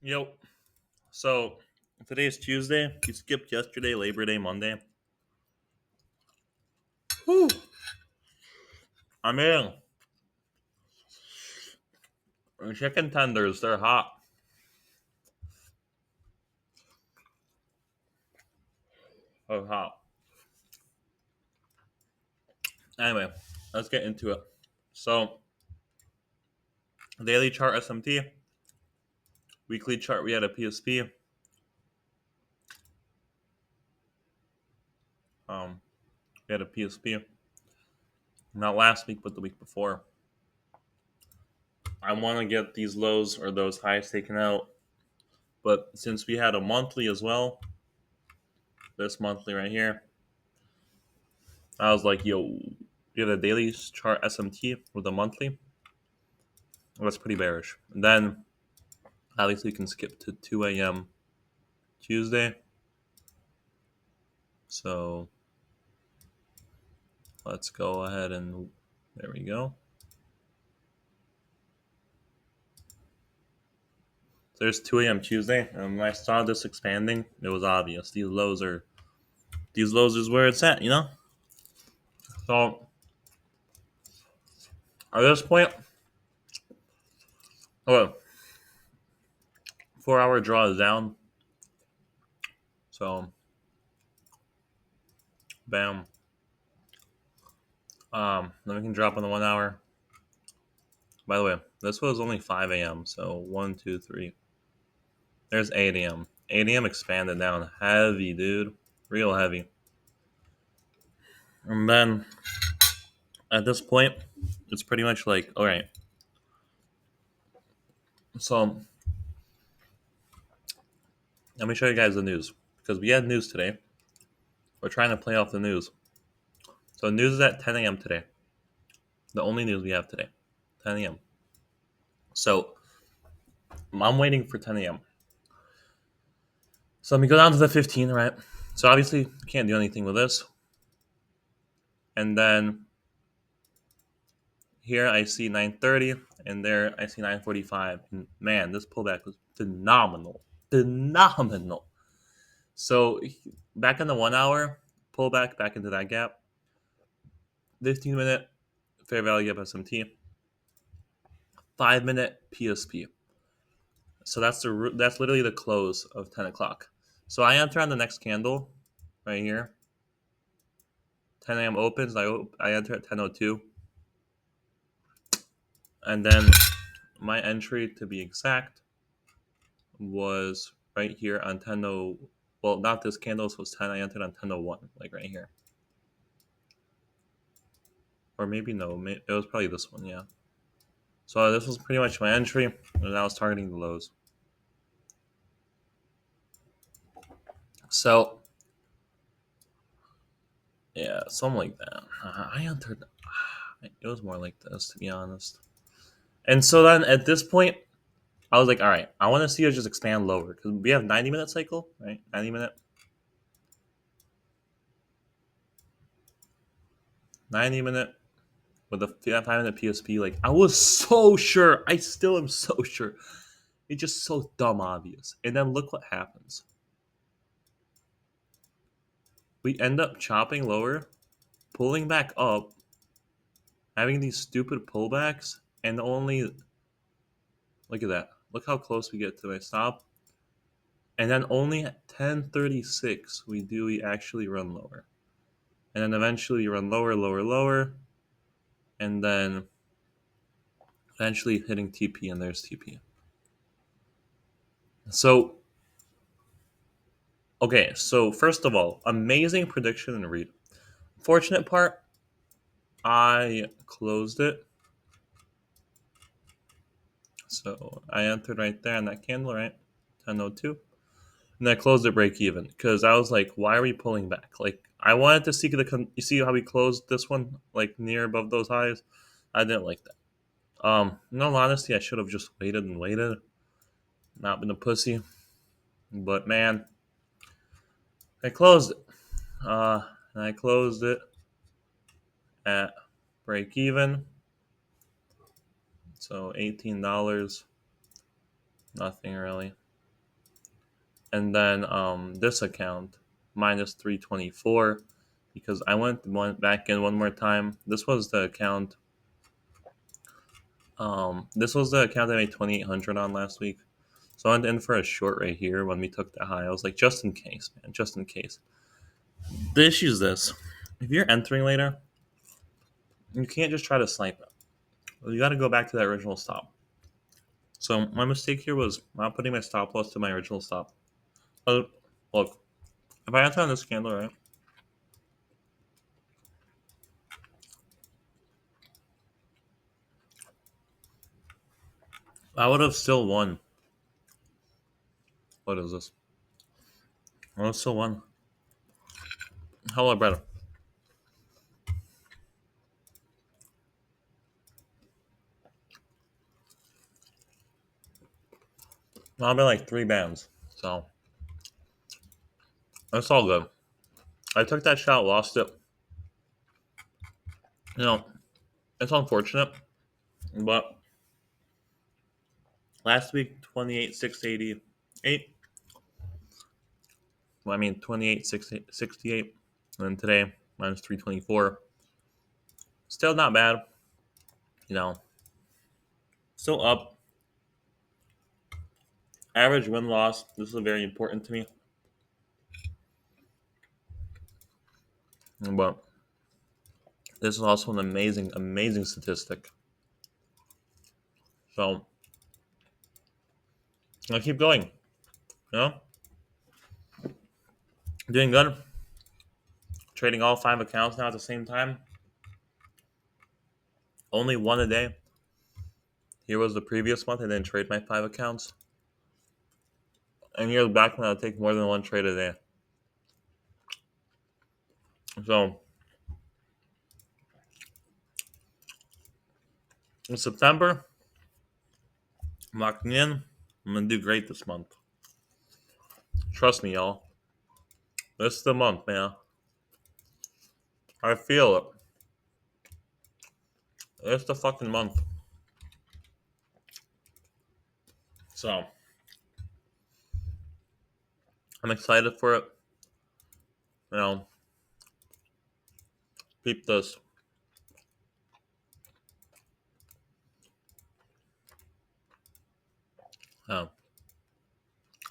Yo, so today's Tuesday. You skipped yesterday, Labor Day, Monday. Whew. I mean, chicken tenders, they're hot. Oh, hot. Anyway, let's get into it. So, daily chart SMT, weekly chart we had a PSP. Um, we had a PSP. Not last week, but the week before. I want to get these lows or those highs taken out, but since we had a monthly as well, this monthly right here, I was like, yo, you have a daily chart SMT with a monthly. Well, that's pretty bearish. And then at least we can skip to 2 a.m. Tuesday. So let's go ahead and there we go. There's 2 a.m. Tuesday, and when I saw this expanding, it was obvious. These lows is where it's at, you know. So at this point, oh, 4 hour draw is down. So bam. Then we can drop on the 1 hour. By the way, this was only 5 a.m. So 1, 2, 3. There's 8 a.m. 8 a.m. expanded down heavy, dude, real heavy. And then at this point, it's pretty much like, all right. So let me show you guys the news because we had news today. We're trying to play off the news. So news is at 10 a.m. today. The only news we have today, 10 a.m. So I'm waiting for 10 a.m. So let me go down to the 15, right? So obviously can't do anything with this. And then here I see 9:30, and there I see 9:45. And man, this pullback was phenomenal, phenomenal. So back in the 1 hour, pullback back into that gap. 15-minute fair value of SMT, 5 minute PSP. So that's literally the close of 10 o'clock. So I enter on the next candle right here. 10 a.m. opens. I enter at 10:02, and then my entry to be exact was right here on 10:0. Well, not this candle. So it's 10. I entered on 10:01, like right here, or maybe no. It was probably this one. Yeah. So this was pretty much my entry, and I was targeting the lows. So yeah, something like that. I entered. It was more like this, to be honest. And so then at this point, I was like, all right, I want to see it just expand lower because we have 90-minute cycle, right? 90-minute, 90-minute with a 5 minute PSP. Like I was so sure. I still am so sure. It's just so dumb obvious. And then look what happens. We end up chopping lower, pulling back up, having these stupid pullbacks, and only look at that. Look how close we get to my stop. And then only at 10:36 we actually run lower. And then eventually you run lower, lower, lower, and then eventually hitting TP, and there's TP. So, okay, so first of all, amazing prediction and read. Fortunate part, I closed it. So I entered right there on that candle, right? 10:02. And I closed it break even because I was like, why are we pulling back? Like, I wanted to see you see how we closed this one, like near above those highs? I didn't like that. In all honesty, I should have just waited and waited, not been a pussy. But man, I closed it. And I closed it at break even. So $18, nothing really. And then this account minus 324 because I went back in one more time. This was the account. This was the account I made 2,800 on last week. So I went in for a short right here when we took the high. I was like, just in case, man, just in case. The issue is this: if you're entering later, you can't just try to snipe it. You got to go back to that original stop. So my mistake here was not putting my stop loss to my original stop. Look, if I enter on this candle, right, I would have still won. What is this? I would have still won. Hello, brother. I'll be like 3 bands. So it's all good. I took that shot, lost it. You know, it's unfortunate, but last week 28,688. Well, I mean 28,668, and then today minus 324. Still not bad. You know, still up. Average win loss. This is very important to me. But this is also an amazing, amazing statistic. So I'll keep going. You know, doing good. Trading all 5 accounts now at the same time. Only one a day. Here was the previous month. I didn't trade my 5 accounts. And here's back when I take more than one trade a day. So in September, I'm locking in. I'm gonna do great this month. Trust me, y'all. This is the month, man. I feel it. It's the fucking month. So I'm excited for it. You know, peep this. Oh,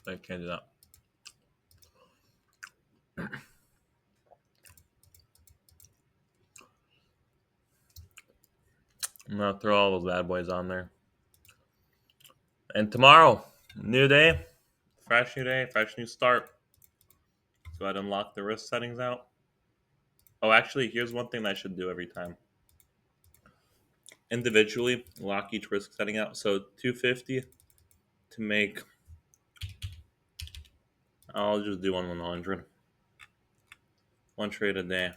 I can't do that. I'm gonna throw all those bad boys on there. And tomorrow, new day, fresh new day, fresh new start. So I'd unlock the risk settings out. Oh, actually, here's one thing that I should do every time. Individually, lock each risk setting out. So 250 to make. I'll just do 100. One trade a day.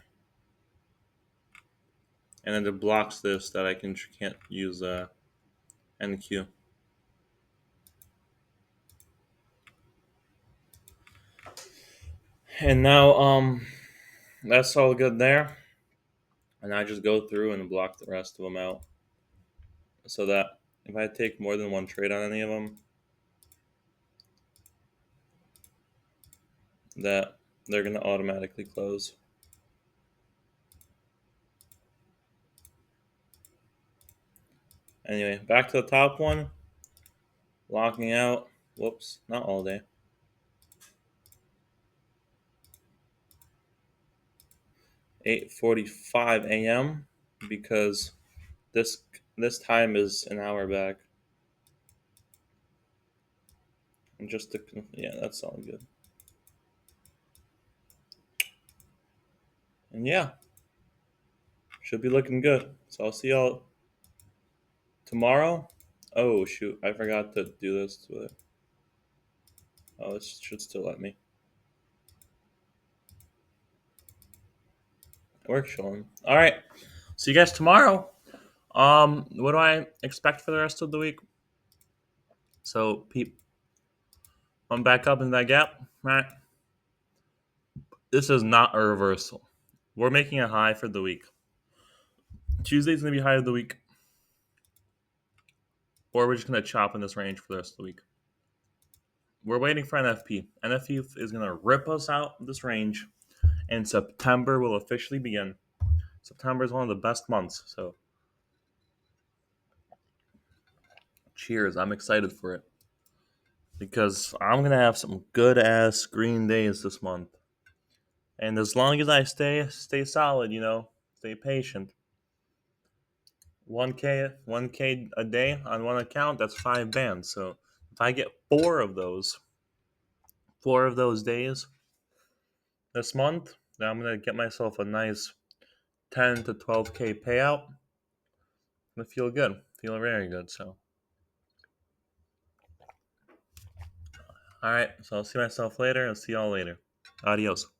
And then it blocks this that I can't use NQ. And now that's all good there. And I just go through and block the rest of them out. So that if I take more than one trade on any of them, that they're going to automatically close. Anyway, back to the top one. Locking out. Whoops, not all day. 8:45 a.m. because this time is an hour back. And yeah, that's all good. And yeah, should be looking good. So I'll see y'all tomorrow. Oh shoot, I forgot to do this with it. Oh, it should still let me. Work showing. All right. See you guys tomorrow. What do I expect for the rest of the week? So, I'm back up in that gap. Right. This is not a reversal. We're making a high for the week. Tuesday's gonna be high of the week, or we're just gonna chop in this range for the rest of the week. we're waiting for NFP. NFP is going to rip us out this range, and September will officially begin. September is one of the best months, so cheers. I'm excited for it because I'm going to have some good ass green days this month. And as long as I stay solid, stay patient. 1K a day on one account, that's 5 bands. So if I get four of those days this month, then I'm gonna get myself a nice 10 to 12K payout. I feel good, feel very good. So, all right. So I'll see myself later. I'll see y'all later. Adios.